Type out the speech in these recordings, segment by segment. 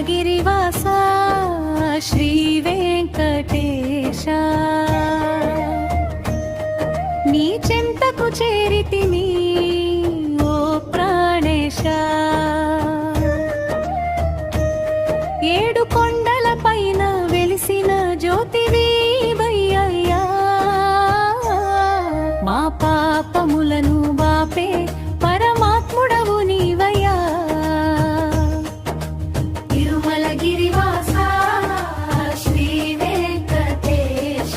తిరుమలగిరివాస శ్రీ వెంకటేశ నీ చెంతకు చేరితిని ఓ ప్రాణేశ ఏడు కొండల పైన వెలిసిన జ్యోతివీవయ్యా మా పాపములను బాపే పరమాత్ముడవు నీవయ్యా తిరుమలగిరివాస శ్రీ వెంకటేశ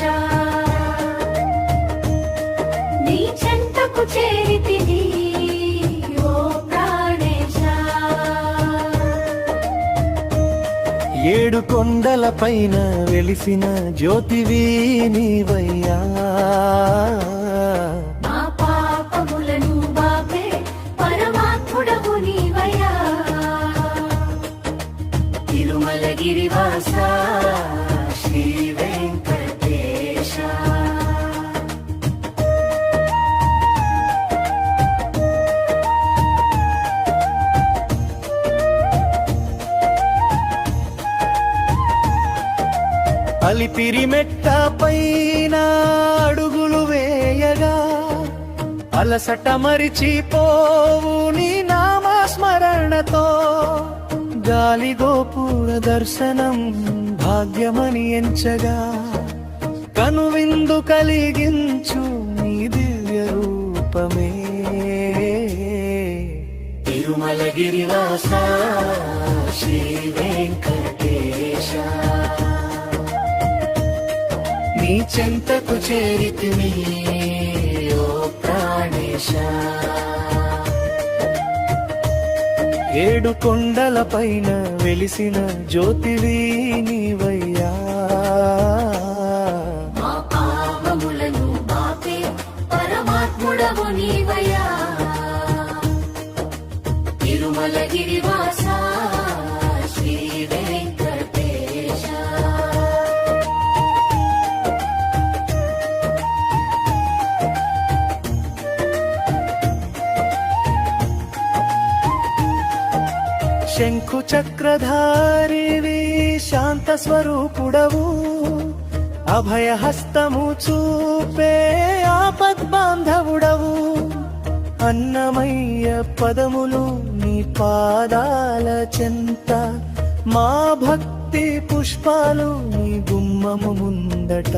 నీ చెంతకు చేరితిని ఓ ప్రాణేశ ఏడు కొండల పైన వెలిసిన జ్యోతివి నీవయ్యా మా పాపములను బాపే పరమాత్ముడవు నీవయ్యా తిరుమలగిరివాస శ్రీ వెంకటేశ అలిపిరి మెట్ట పైన అడుగులు వేయగా అలసట మరిచిపోవు నీ నామస్మరణతో గాలి గోపుర దర్శనం భాగ్యమని ఎంచగా కనువిందు కలిగించు నీ దివ్య రూపమే తిరుమలగిరివాస శ్రీ వెంకటేశ నీ చెంతకు చేరితిని ఓ ప్రాణేశ ఏడు కొండల పైన వెలిసిన జ్యోతివి నీవయ్యా మా పాపములను బాపే పరమాత్ముడవు నీవయ్యా తిరుమలగిరివాస శ్రీ వెంకటేశ శంఖు చక్రధారివి శాంత స్వరూపుడవు అభయహస్తము చూపే ఆపద్బాంధవుడవు అన్నమయ్య పదములు నీ పాదాల చెంత మా భక్తి పుష్పాలు నీ గుమ్మము ముందట